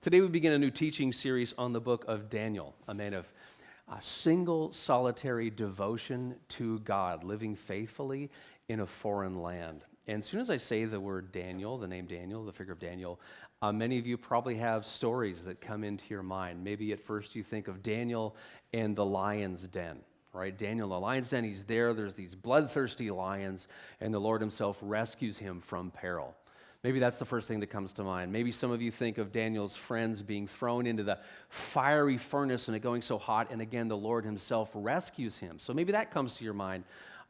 Today we begin a new teaching series on the book of Daniel, a man of single solitary devotion to God, living faithfully in a foreign land. And as soon as I say the word Daniel, the name Daniel, the figure of Daniel, many of you probably have stories that come into your mind. Maybe at first you think of Daniel in the lion's den, right? Daniel in the lion's den, he's there's these bloodthirsty lions, and the Lord himself rescues him from peril. Maybe that's the first thing that comes to mind. Maybe some of you think of Daniel's friends being thrown into the fiery furnace and it going so hot, and again, the Lord himself rescues him. So maybe that comes to your mind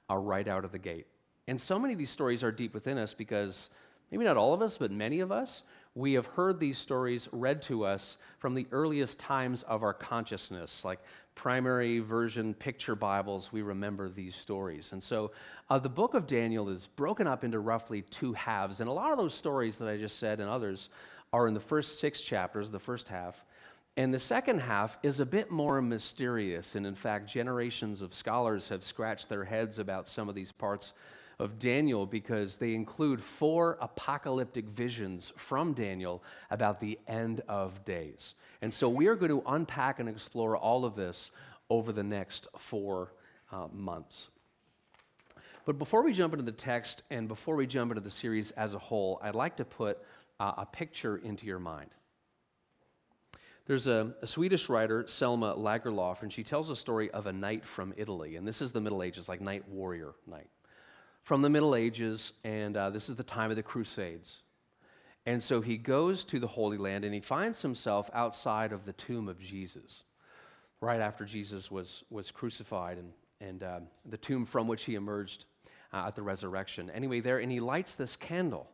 right out of the gate. And so many of these stories are deep within us because maybe not all of us, but many of us, we have heard these stories read to us from the earliest times of our consciousness, like primary version picture Bibles, we remember these stories. And so the book of Daniel is broken up into roughly two halves, and a lot of those stories that I just said and others are in the first 6 chapters, the first half, and the second half is a bit more mysterious, and in fact, generations of scholars have scratched their heads about some of these parts of Daniel because they include 4 apocalyptic visions from Daniel about the end of days. And so we are going to unpack and explore all of this over the next 4 months. But before we jump into the text and before we jump into the series as a whole, I'd like to put a picture into your mind. There's a Swedish writer, Selma Lagerlöf, and she tells a story of a knight from Italy. And this is the Middle Ages, like knight warrior knight. From the Middle Ages, and this is the time of the Crusades. And so he goes to the Holy Land, and he finds himself outside of the tomb of Jesus, right after Jesus was crucified, and the tomb from which he emerged at the resurrection. Anyway, there, and he lights this candle.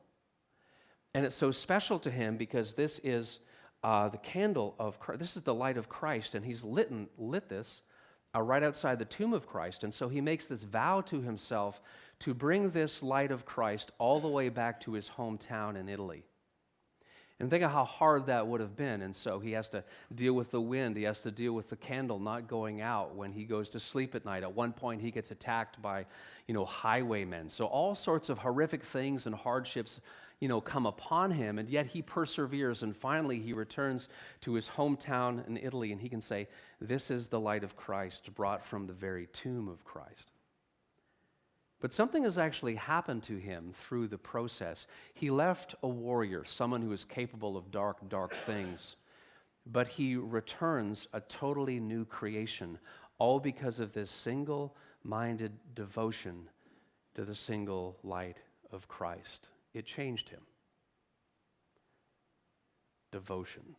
And it's so special to him because this is the candle of Christ. This is the light of Christ, and he's lit this right outside the tomb of Christ. And so he makes this vow to himself to bring this light of Christ all the way back to his hometown in Italy. And think of how hard that would have been. And so he has to deal with the wind. He has to deal with the candle not going out when he goes to sleep at night. At one point, he gets attacked by, highwaymen. So all sorts of horrific things and hardships, come upon him. And yet he perseveres. And finally, he returns to his hometown in Italy. And he can say, this is the light of Christ brought from the very tomb of Christ. But something has actually happened to him through the process. He left a warrior, someone who is capable of dark, dark things, but he returns a totally new creation, all because of this single-minded devotion to the single light of Christ. It changed him. Devotion.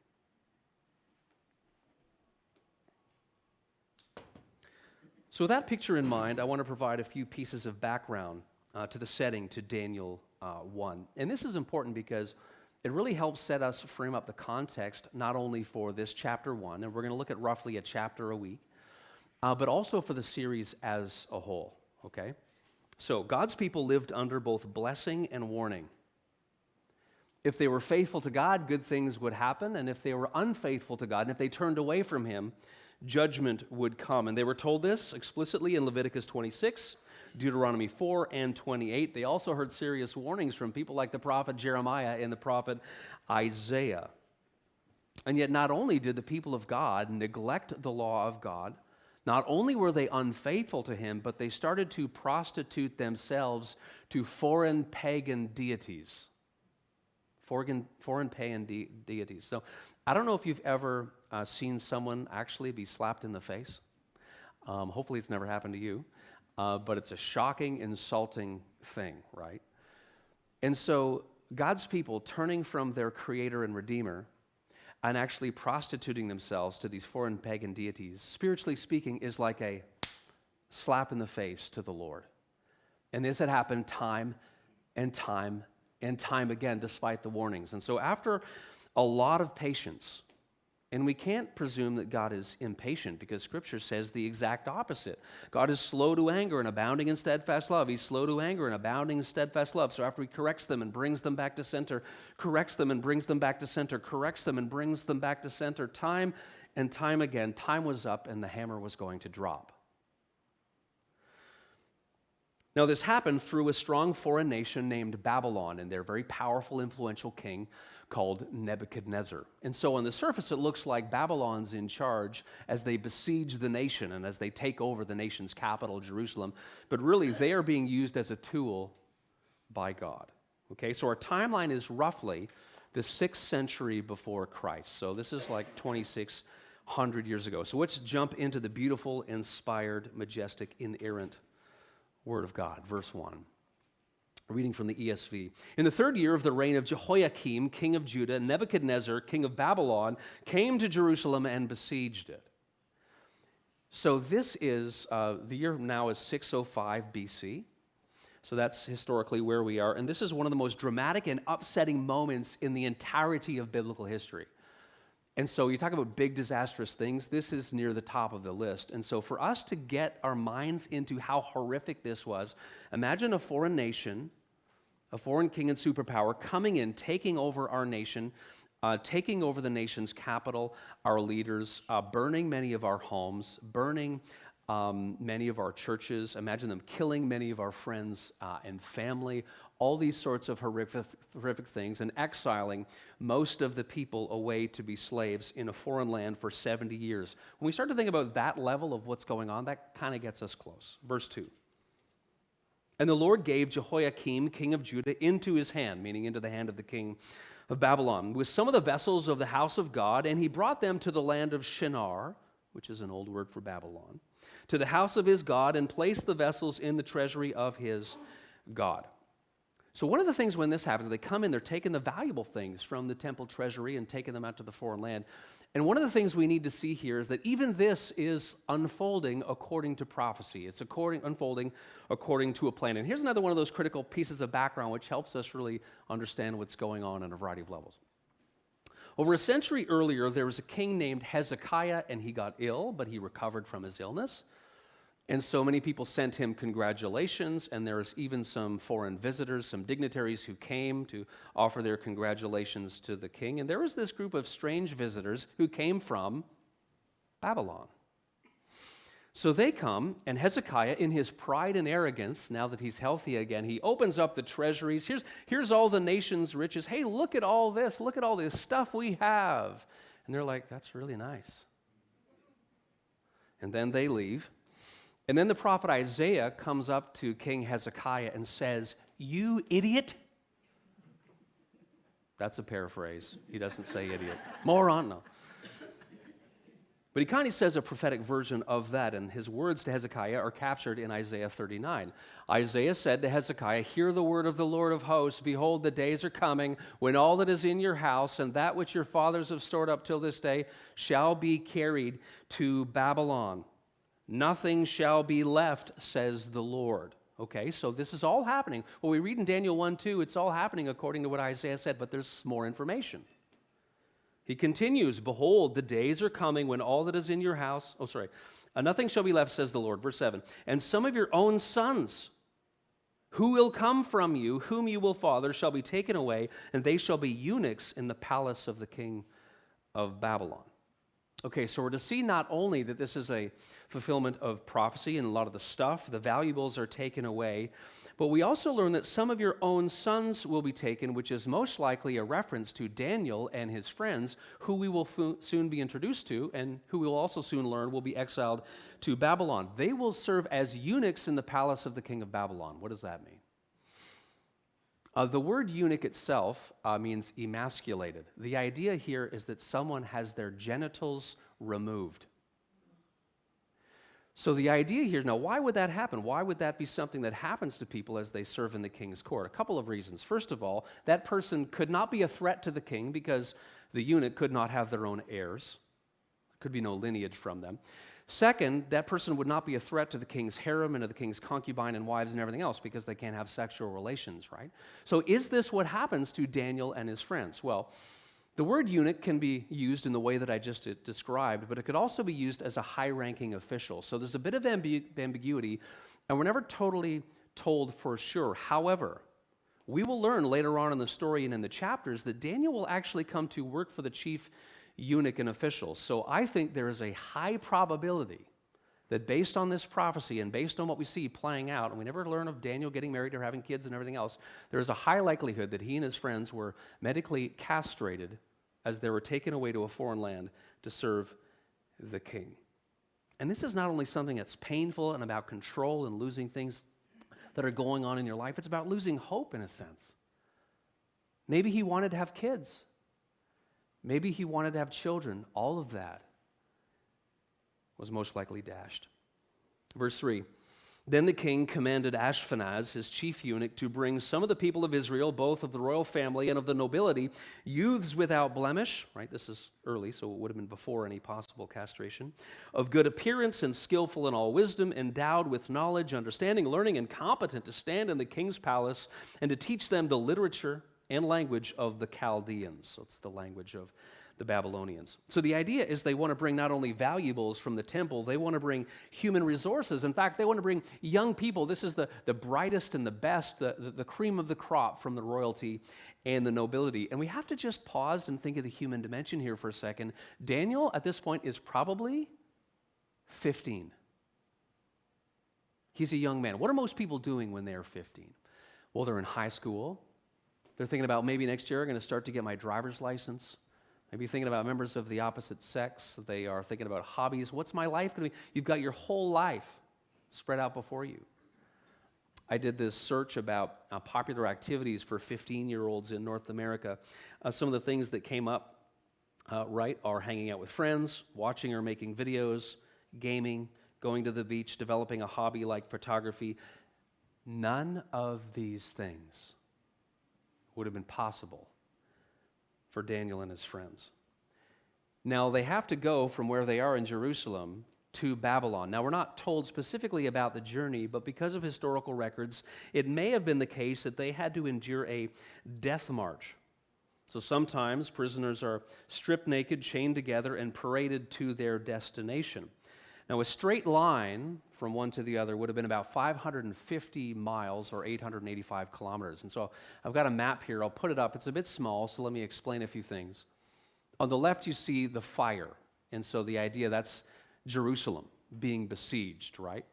So with that picture in mind, I want to provide a few pieces of background to the setting to Daniel 1. And this is important because it really helps frame up the context not only for this chapter 1, and we're going to look at roughly a chapter a week, but also for the series as a whole, okay? So God's people lived under both blessing and warning. If they were faithful to God, good things would happen, and if they were unfaithful to God, and if they turned away from Him, judgment would come. And they were told this explicitly in Leviticus 26, Deuteronomy 4, and 28. They also heard serious warnings from people like the prophet Jeremiah and the prophet Isaiah. And yet not only did the people of God neglect the law of God, not only were they unfaithful to Him, but they started to prostitute themselves to foreign pagan deities. Foreign pagan deities. So I don't know if you've ever seen someone actually be slapped in the face. Hopefully it's never happened to you. But it's a shocking, insulting thing, right? And so God's people turning from their Creator and Redeemer and actually prostituting themselves to these foreign pagan deities, spiritually speaking, is like a slap in the face to the Lord. And this had happened time and time and time again, despite the warnings. And so after a lot of patience, and we can't presume that God is impatient because Scripture says the exact opposite. God is slow to anger and abounding in steadfast love. He's slow to anger and abounding in steadfast love. So after He corrects them and brings them back to center, corrects them and brings them back to center, corrects them and brings them back to center, time and time again, time was up and the hammer was going to drop. Now, this happened through a strong foreign nation named Babylon and their very powerful, influential king called Nebuchadnezzar. And so on the surface, it looks like Babylon's in charge as they besiege the nation and as they take over the nation's capital, Jerusalem. But really, they are being used as a tool by God. Okay, so our timeline is roughly the 6th century before Christ. So this is like 2,600 years ago. So let's jump into the beautiful, inspired, majestic, inerrant Word of God. Verse 1. Reading from the ESV. In the 3rd year of the reign of Jehoiakim, king of Judah, Nebuchadnezzar, king of Babylon, came to Jerusalem and besieged it. So this is, the year now is 605 BC. So that's historically where we are. And this is one of the most dramatic and upsetting moments in the entirety of biblical history. And so you talk about big disastrous things, this is near the top of the list. And so for us to get our minds into how horrific this was, imagine a foreign nation, a foreign king and superpower coming in, taking over our nation, taking over the nation's capital, our leaders, burning many of our homes, burning many of our churches. Imagine them killing many of our friends and family, all these sorts of horrific things, and exiling most of the people away to be slaves in a foreign land for 70 years. When we start to think about that level of what's going on, that kind of gets us close. Verse 2. And the Lord gave Jehoiakim, king of Judah, into his hand, meaning into the hand of the king of Babylon, with some of the vessels of the house of God, and he brought them to the land of Shinar, which is an old word for Babylon, to the house of his God, and placed the vessels in the treasury of his God. So one of the things when this happens, they come in, they're taking the valuable things from the temple treasury and taking them out to the foreign land. And one of the things we need to see here is that even this is unfolding according to prophecy. It's unfolding according to a plan. And here's another one of those critical pieces of background which helps us really understand what's going on a variety of levels. Over a century earlier, there was a king named Hezekiah, and he got ill, but he recovered from his illness. And so many people sent him congratulations, and there was even some foreign visitors, some dignitaries who came to offer their congratulations to the king. And there was this group of strange visitors who came from Babylon. So they come, and Hezekiah, in his pride and arrogance, now that he's healthy again, he opens up the treasuries. Here's all the nation's riches. Hey, look at all this. Look at all this stuff we have. And they're like, that's really nice. And then they leave. And then the prophet Isaiah comes up to King Hezekiah and says, "You idiot." That's a paraphrase. He doesn't say idiot. Moron, no. But he kind of says a prophetic version of that, and his words to Hezekiah are captured in Isaiah 39. Isaiah said to Hezekiah, "Hear the word of the Lord of hosts. Behold, the days are coming when all that is in your house and that which your fathers have stored up till this day shall be carried to Babylon. Nothing shall be left, says the Lord." Okay, so this is all happening. Well, we read in Daniel 1:2, it's all happening according to what Isaiah said, but there's more information. He continues, "Behold, the days are coming when all that is in your house," "nothing shall be left, says the Lord." Verse 7, "And some of your own sons who will come from you, whom you will father, shall be taken away, and they shall be eunuchs in the palace of the king of Babylon." Okay, so we're to see not only that this is a fulfillment of prophecy and a lot of the stuff, the valuables are taken away, but we also learn that some of your own sons will be taken, which is most likely a reference to Daniel and his friends, who we will soon be introduced to and who we will also soon learn will be exiled to Babylon. They will serve as eunuchs in the palace of the king of Babylon. What does that mean? The word eunuch itself means emasculated. The idea here is that someone has their genitals removed. So the idea here, now why would that happen? Why would that be something that happens to people as they serve in the king's court? A couple of reasons. First of all, that person could not be a threat to the king because the eunuch could not have their own heirs. There could be no lineage from them. Second, that person would not be a threat to the king's harem and to the king's concubine and wives and everything else because they can't have sexual relations, right? So is this what happens to Daniel and his friends? Well, the word eunuch can be used in the way that I just described, but it could also be used as a high-ranking official. So there's a bit of ambiguity, and we're never totally told for sure. However, we will learn later on in the story and in the chapters that Daniel will actually come to work for the chief eunuch and official. So I think there is a high probability that based on this prophecy and based on what we see playing out, and we never learn of Daniel getting married or having kids and everything else, there is a high likelihood that he and his friends were medically castrated as they were taken away to a foreign land to serve the king. And this is not only something that's painful and about control and losing things that are going on in your life, it's about losing hope in a sense. Maybe he wanted to have kids. Maybe he wanted to have children. All of that was most likely dashed. Verse 3, then the king commanded Ashpenaz, his chief eunuch, to bring some of the people of Israel, both of the royal family and of the nobility, youths without blemish, right? This is early, so it would have been before any possible castration, of good appearance and skillful in all wisdom, endowed with knowledge, understanding, learning, and competent to stand in the king's palace and to teach them the literature and language of the Chaldeans. So it's the language of the Babylonians. So the idea is they want to bring not only valuables from the temple, they want to bring human resources. In fact, they want to bring young people. This is the brightest and the best, the cream of the crop from the royalty and the nobility. And we have to just pause and think of the human dimension here for a second. Daniel, at this point, is probably 15. He's a young man. What are most people doing when they're 15? Well, they're in high school. They're thinking about maybe next year I'm going to start to get my driver's license. Maybe thinking about members of the opposite sex. They are thinking about hobbies. What's my life going to be? You've got your whole life spread out before you. I did this search about popular activities for 15-year-olds in North America. Some of the things that came up, are hanging out with friends, watching or making videos, gaming, going to the beach, developing a hobby like photography. None of these things would have been possible for Daniel and his friends. Now, they have to go from where they are in Jerusalem to Babylon. Now, we're not told specifically about the journey, but because of historical records, it may have been the case that they had to endure a death march. So sometimes prisoners are stripped naked, chained together, and paraded to their destination. Now, a straight line from one to the other would have been about 550 miles or 885 kilometers. And so I've got a map here. I'll put it up. It's a bit small, so let me explain a few things. On the left, you see the fire. And so the idea, that's Jerusalem being besieged, right?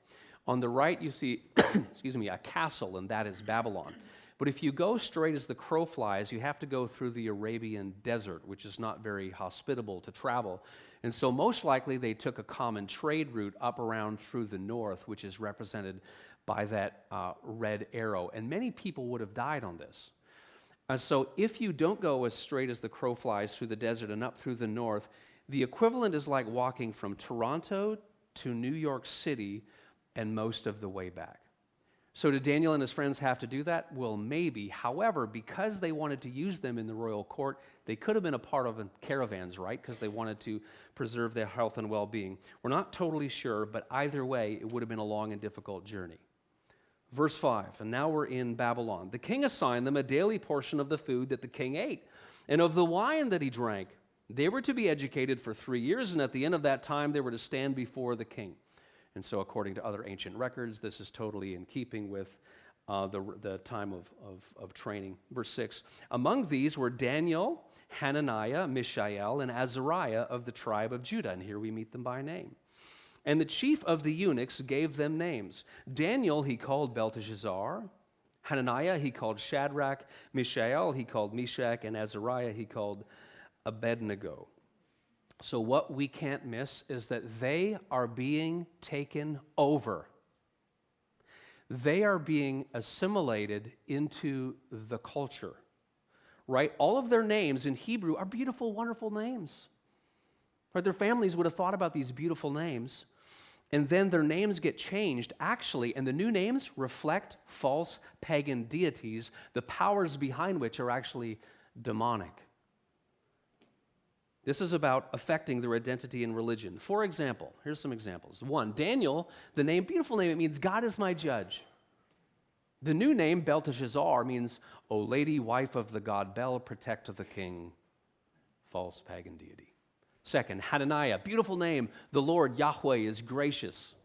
On the right, you see, a castle, and that is Babylon. But if you go straight as the crow flies, you have to go through the Arabian desert, which is not very hospitable to travel. And so most likely they took a common trade route up around through the north, which is represented by that red arrow. And many people would have died on this. So if you don't go as straight as the crow flies through the desert and up through the north, the equivalent is like walking from Toronto to New York City and most of the way back. So did Daniel and his friends have to do that? Well, maybe. However, because they wanted to use them in the royal court, they could have been a part of caravans, right? Because they wanted to preserve their health and well-being. We're not totally sure, but either way, it would have been a long and difficult journey. Verse 5, and now we're in Babylon. The king assigned them a daily portion of the food that the king ate, and of the wine that he drank. They were to be educated for 3 years, and at the end of that time, they were to stand before the king. And so according to other ancient records, this is totally in keeping with the time of training. Verse 6, among these were Daniel, Hananiah, Mishael, and Azariah of the tribe of Judah. And here we meet them by name. And the chief of the eunuchs gave them names. Daniel he called Belteshazzar. Hananiah he called Shadrach. Mishael he called Meshach. And Azariah he called Abednego. So what we can't miss is that they are being taken over. They are being assimilated into the culture, right? All of their names in Hebrew are beautiful, wonderful names. Right? Their families would have thought about these beautiful names, and then their names get changed, actually, and the new names reflect false pagan deities, the powers behind which are actually demonic. This is about affecting their identity and religion. For example, here's some examples. 1, Daniel, the name, beautiful name, it means God is my judge. The new name, Belteshazzar, means, O lady, wife of the god Bel, protect of the king, false pagan deity. 2nd, Hananiah, beautiful name, the Lord Yahweh is gracious.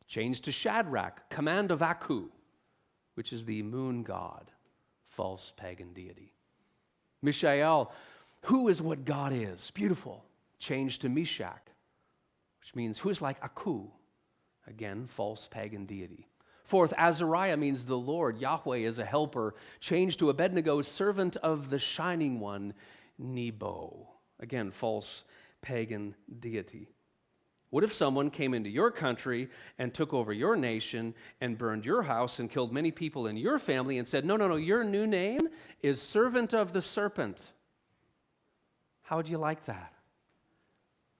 Changed to Shadrach, command of Aku, which is the moon god, false pagan deity. Mishael, who is what God is? Beautiful. Changed to Meshach, which means who is like Aku, Again, false pagan deity. Fourth, Azariah means the Lord. Yahweh is a helper, changed to Abednego, servant of the Shining One, Nebo. Again, false pagan deity. What if someone came into your country and took over your nation and burned your house and killed many people in your family and said, no, your new name is servant of the serpent? How would you like that?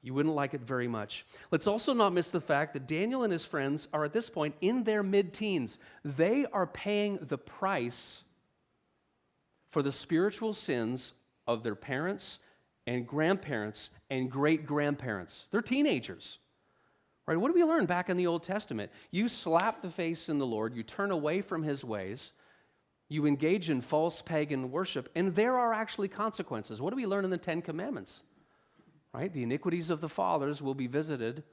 You wouldn't like it very much. Let's also not miss the fact that Daniel and his friends are at this point in their mid-teens. They are paying the price for the spiritual sins of their parents and grandparents and great-grandparents. They're teenagers. Right? What do we learn back in the Old Testament? You slap the face in the Lord, you turn away from his ways, you engage in false pagan worship, and there are actually consequences. What do we learn in the Ten Commandments? Right? The iniquities of the fathers will be visited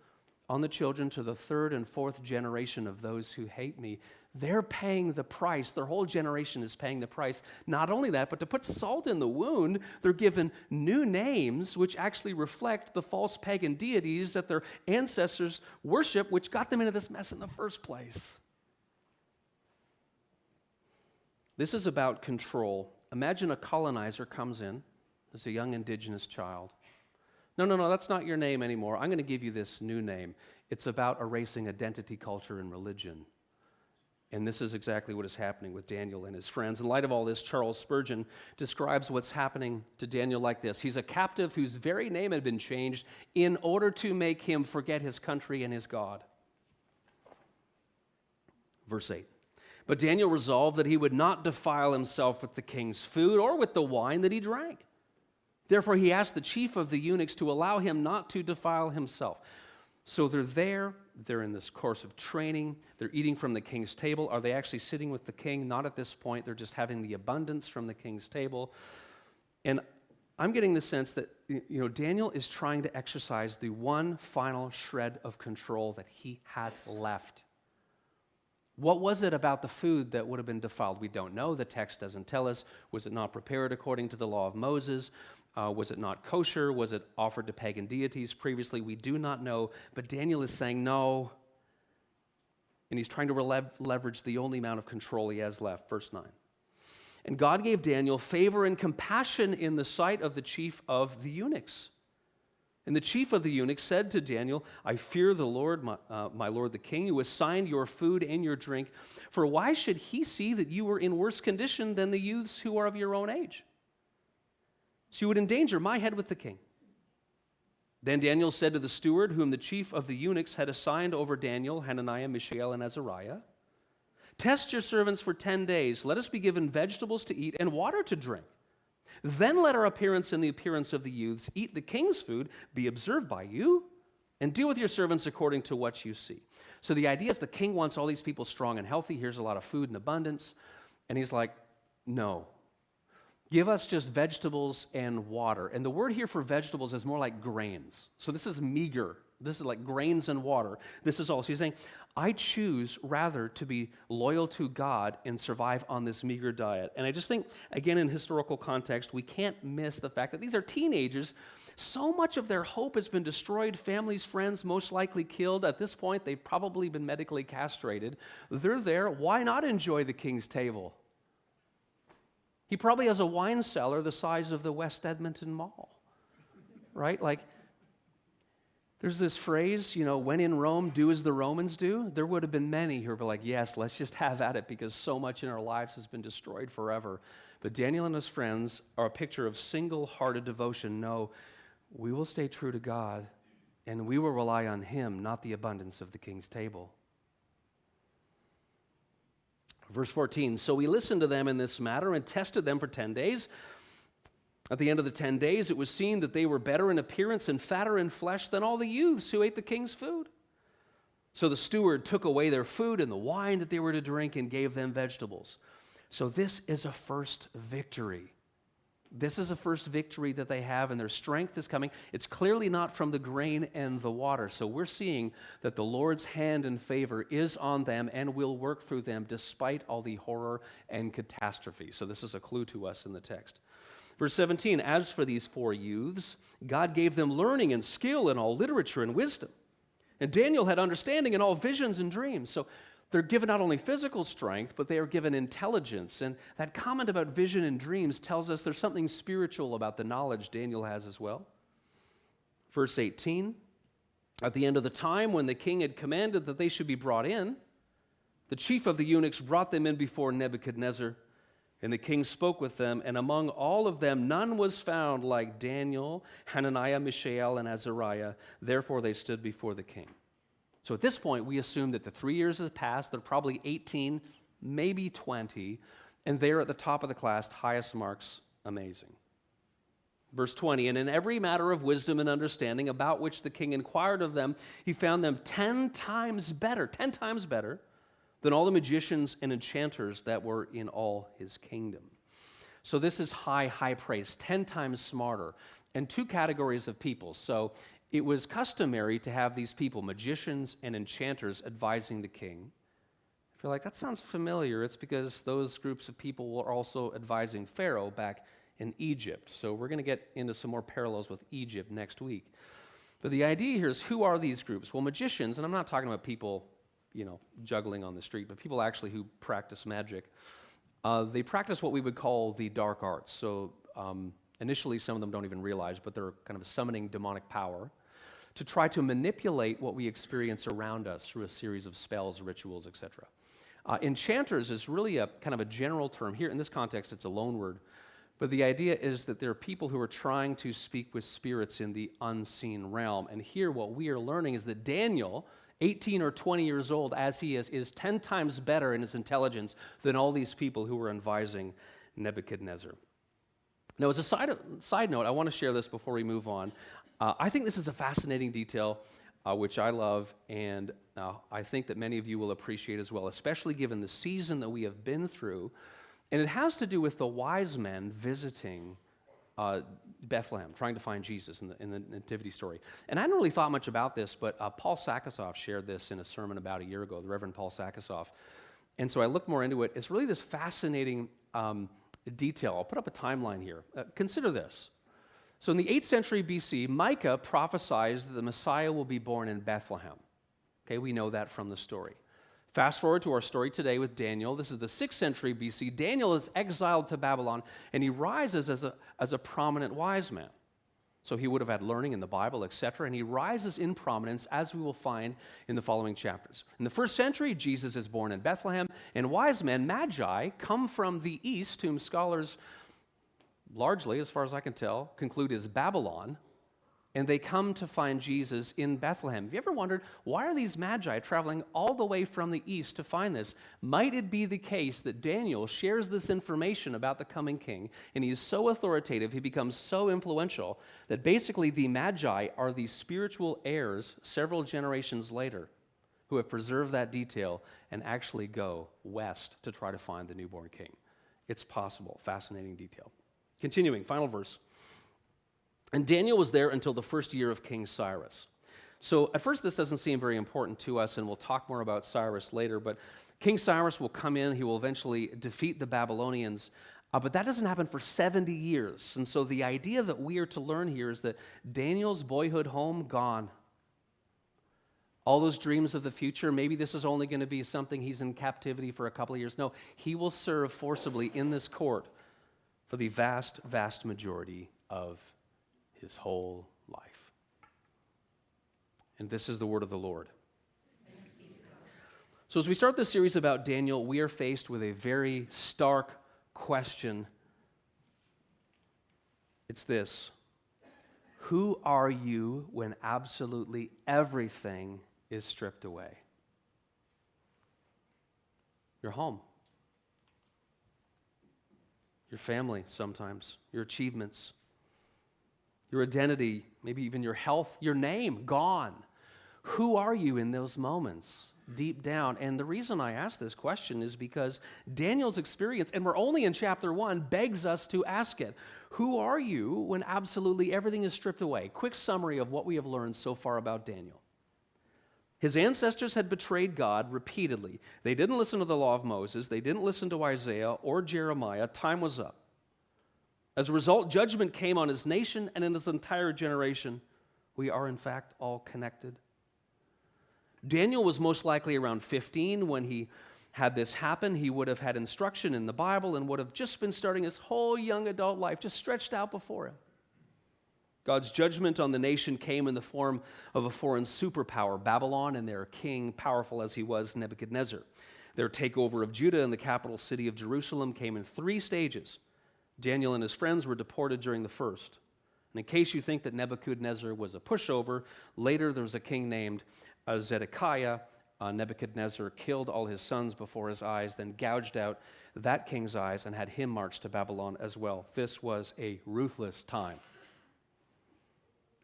on the children to the third and fourth generation of those who hate me. They're paying the price. Their whole generation is paying the price. Not only that, but to put salt in the wound, they're given new names which actually reflect the false pagan deities that their ancestors worship, which got them into this mess in the first place. This is about control. Imagine a colonizer comes in as a young indigenous child. No, that's not your name anymore. I'm going to give you this new name. It's about erasing identity, culture, and religion. And this is exactly what is happening with Daniel and his friends. In light of all this, Charles Spurgeon describes what's happening to Daniel like this. He's a captive whose very name had been changed in order to make him forget his country and his God. Verse 8. But Daniel resolved that he would not defile himself with the king's food or with the wine that he drank. Therefore, he asked the chief of the eunuchs to allow him not to defile himself. So they're in this course of training, they're eating from the king's table. Are they actually sitting with the king? Not at this point. They're just having the abundance from the king's table. And I'm getting the sense that Daniel is trying to exercise the one final shred of control that he has left. What was it about the food that would have been defiled? We don't know. The text doesn't tell us. Was it not prepared according to the law of Moses? Was it not kosher? Was it offered to pagan deities previously? We do not know. But Daniel is saying no. And he's trying to leverage the only amount of control he has left. Verse 9. And God gave Daniel favor and compassion in the sight of the chief of the eunuchs. And the chief of the eunuchs said to Daniel, I fear the Lord, my lord the king, who assigned your food and your drink. For why should he see that you were in worse condition than the youths who are of your own age? So you would endanger my head with the king. Then Daniel said to the steward, whom the chief of the eunuchs had assigned over Daniel, Hananiah, Mishael, and Azariah, test your servants for 10 days. Let us be given vegetables to eat and water to drink. Then let our appearance and the appearance of the youths eat the king's food be observed by you, and deal with your servants according to what you see. So the idea is the king wants all these people strong and healthy. Here's a lot of food in abundance. And he's like, no. Give us just vegetables and water. And the word here for vegetables is more like grains. So this is meager. This is like grains and water. This is all. So he's saying, I choose rather to be loyal to God and survive on this meager diet. And I just think, again, in historical context, we can't miss the fact that these are teenagers. So much of their hope has been destroyed. Families, friends, most likely killed. At this point, they've probably been medically castrated. They're there. Why not enjoy the king's table? He probably has a wine cellar the size of the West Edmonton Mall, right? Like, there's this phrase, when in Rome, do as the Romans do. There would have been many who were like, yes, let's just have at it because so much in our lives has been destroyed forever. But Daniel and his friends are a picture of single-hearted devotion. No, we will stay true to God, and we will rely on him, not the abundance of the king's table. Verse 14, so we listened to them in this matter and tested them for 10 days. At the end of the 10 days, it was seen that they were better in appearance and fatter in flesh than all the youths who ate the king's food. So the steward took away their food and the wine that they were to drink and gave them vegetables. So this is a first victory. This is a first victory that they have, and their strength is coming. It's clearly not from the grain and the water. So we're seeing that the Lord's hand and favor is on them and will work through them despite all the horror and catastrophe. So this is a clue to us in the text. Verse 17, as for these 4 youths, God gave them learning and skill in all literature and wisdom. And Daniel had understanding in all visions and dreams. So they're given not only physical strength, but they are given intelligence. And that comment about vision and dreams tells us there's something spiritual about the knowledge Daniel has as well. Verse 18, at the end of the time when the king had commanded that they should be brought in, the chief of the eunuchs brought them in before Nebuchadnezzar, and the king spoke with them, and among all of them none was found like Daniel, Hananiah, Mishael, and Azariah. Therefore they stood before the king. So at this point, we assume that the 3 years have passed. They're probably 18, maybe 20, and they're at the top of the class, highest marks, amazing. Verse 20, and in every matter of wisdom and understanding about which the king inquired of them, he found them 10 times better than all the magicians and enchanters that were in all his kingdom. So this is high praise, 10 times smarter, and two categories of people. So it was customary to have these people, magicians and enchanters, advising the king. If you're like, that sounds familiar, it's because those groups of people were also advising Pharaoh back in Egypt. So we're going to get into some more parallels with Egypt next week. But the idea here is, who are these groups? Well, magicians, and I'm not talking about people, juggling on the street, but people actually who practice magic. They practice what we would call the dark arts. So initially, some of them don't even realize, but they're kind of summoning demonic power to try to manipulate what we experience around us through a series of spells, rituals, etc. Enchanters is really a kind of a general term. Here in this context, it's a loan word. But the idea is that there are people who are trying to speak with spirits in the unseen realm. And here what we are learning is that Daniel, 18 or 20 years old as he is 10 times better in his intelligence than all these people who were advising Nebuchadnezzar. Now, as a side note, I want to share this before we move on. I think this is a fascinating detail, which I love, and I think that many of you will appreciate as well, especially given the season that we have been through. And it has to do with the wise men visiting Bethlehem, trying to find Jesus in the nativity story. And I hadn't really thought much about this, but Paul Sakasoff shared this in a sermon about a year ago, the Reverend Paul Sakasoff. And so I looked more into it. It's really this fascinating detail. I'll put up a timeline here. Consider this. So in the 8th century BC, Micah prophesies that the Messiah will be born in Bethlehem. Okay, we know that from the story. Fast forward to our story today with Daniel. This is the 6th century BC. Daniel is exiled to Babylon, and he rises as a prominent wise man. So he would have had learning in the Bible, etc., and he rises in prominence, as we will find in the following chapters. In the 1st century, Jesus is born in Bethlehem, and wise men, magi, come from the east, whom scholars largely, as far as I can tell, conclude is Babylon, and they come to find Jesus in Bethlehem. Have you ever wondered, why are these magi traveling all the way from the east to find this? Might it be the case that Daniel shares this information about the coming king, and he is so authoritative, he becomes so influential, that basically the magi are the spiritual heirs several generations later who have preserved that detail and actually go west to try to find the newborn king? It's possible. Fascinating detail. Continuing, final verse. And Daniel was there until the 1st year of King Cyrus. So at first this doesn't seem very important to us, and we'll talk more about Cyrus later, but King Cyrus will come in, he will eventually defeat the Babylonians, but that doesn't happen for 70 years. And so the idea that we are to learn here is that Daniel's boyhood home, gone. All those dreams of the future, maybe this is only going to be something he's in captivity for a couple of years. No, he will serve forcibly in this court for the vast, vast majority of his whole life. And this is the word of the Lord. So as we start this series about Daniel, we are faced with a very stark question. It's this: who are you when absolutely everything is stripped away? Your home, your family sometimes, your achievements, your identity, maybe even your health, your name, gone. Who are you in those moments deep down? And the reason I ask this question is because Daniel's experience, and we're only in chapter 1, begs us to ask it. Who are you when absolutely everything is stripped away? Quick summary of what we have learned so far about Daniel. His ancestors had betrayed God repeatedly. They didn't listen to the law of Moses. They didn't listen to Isaiah or Jeremiah. Time was up. As a result, judgment came on his nation and in his entire generation. We are, in fact, all connected. Daniel was most likely around 15 when he had this happen. He would have had instruction in the Bible and would have just been starting his whole young adult life, just stretched out before him. God's judgment on the nation came in the form of a foreign superpower, Babylon, and their king, powerful as he was, Nebuchadnezzar. Their takeover of Judah and the capital city of Jerusalem came in 3 stages. Daniel and his friends were deported during the first. And in case you think that Nebuchadnezzar was a pushover, later there was a king named Zedekiah. Nebuchadnezzar killed all his sons before his eyes, then gouged out that king's eyes and had him marched to Babylon as well. This was a ruthless time.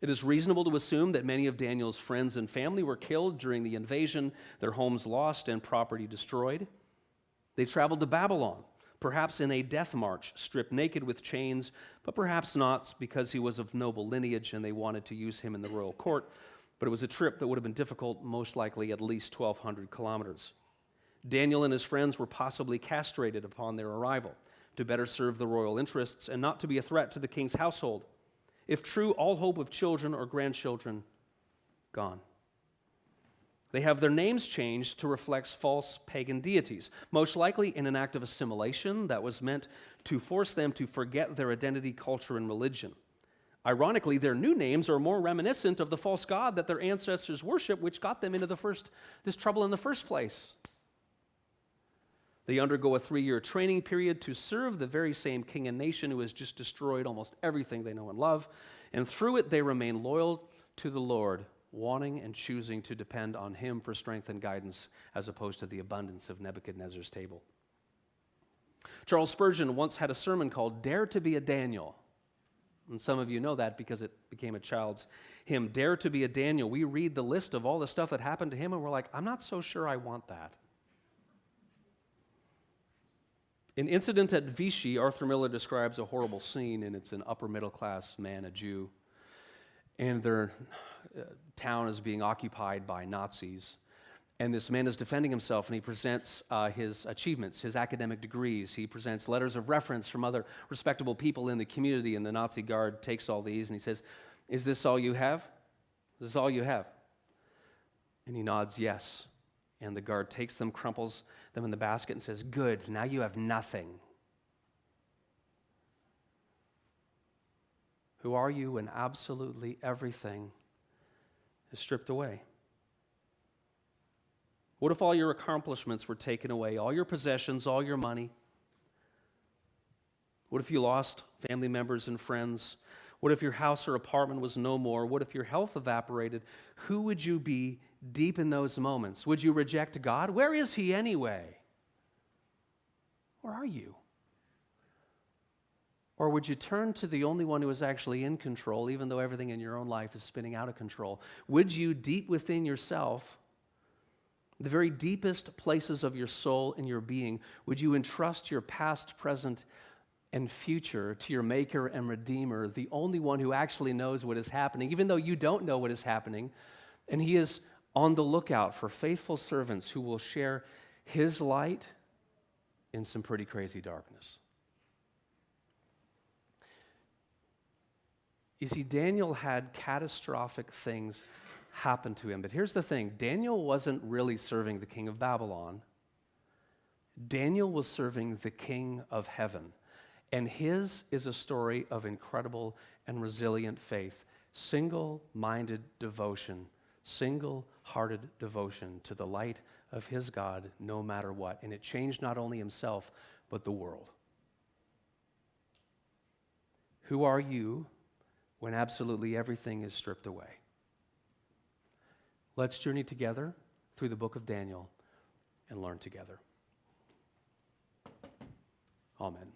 It is reasonable to assume that many of Daniel's friends and family were killed during the invasion, their homes lost and property destroyed. They traveled to Babylon, perhaps in a death march, stripped naked with chains, but perhaps not because he was of noble lineage and they wanted to use him in the royal court. But it was a trip that would have been difficult, most likely at least 1,200 kilometers. Daniel and his friends were possibly castrated upon their arrival to better serve the royal interests and not to be a threat to the king's household. If true, all hope of children or grandchildren gone. They have their names changed to reflect false pagan deities, most likely in an act of assimilation that was meant to force them to forget their identity, culture, and religion. Ironically, their new names are more reminiscent of the false god that their ancestors worshiped, which got them into this trouble in the first place. They undergo a 3-year training period to serve the very same king and nation who has just destroyed almost everything they know and love. And through it, they remain loyal to the Lord, wanting and choosing to depend on him for strength and guidance as opposed to the abundance of Nebuchadnezzar's table. Charles Spurgeon once had a sermon called Dare to be a Daniel. And some of you know that because it became a child's hymn. Dare to be a Daniel. We read the list of all the stuff that happened to him and we're like, I'm not so sure I want that. In Incident at Vichy, Arthur Miller describes a horrible scene, and it's an upper middle class man, a Jew, and their town is being occupied by Nazis. And this man is defending himself, and he presents his achievements, his academic degrees. He presents letters of reference from other respectable people in the community, and the Nazi guard takes all these, and he says, "Is this all you have? Is this all you have?" And he nods yes. And the guard takes them, crumples them in the basket, and says, "Good, now you have nothing. Who are you when absolutely everything is stripped away? What if all your accomplishments were taken away, all your possessions, all your money? What if you lost family members and friends? What if your house or apartment was no more? What if your health evaporated? Who would you be deep in those moments? Would you reject God? Where is he anyway? Where are you? Or would you turn to the only one who is actually in control, even though everything in your own life is spinning out of control? Would you, deep within yourself, the very deepest places of your soul and your being, would you entrust your past, present, and future to your Maker and Redeemer, the only one who actually knows what is happening, even though you don't know what is happening? And he is on the lookout for faithful servants who will share his light in some pretty crazy darkness. You see, Daniel had catastrophic things happen to him. But here's the thing, Daniel wasn't really serving the king of Babylon. Daniel was serving the king of heaven. And his is a story of incredible and resilient faith, single-minded devotion, single-hearted devotion to the light of his God no matter what. And it changed not only himself, but the world. Who are you when absolutely everything is stripped away? Let's journey together through the book of Daniel and learn together. Amen.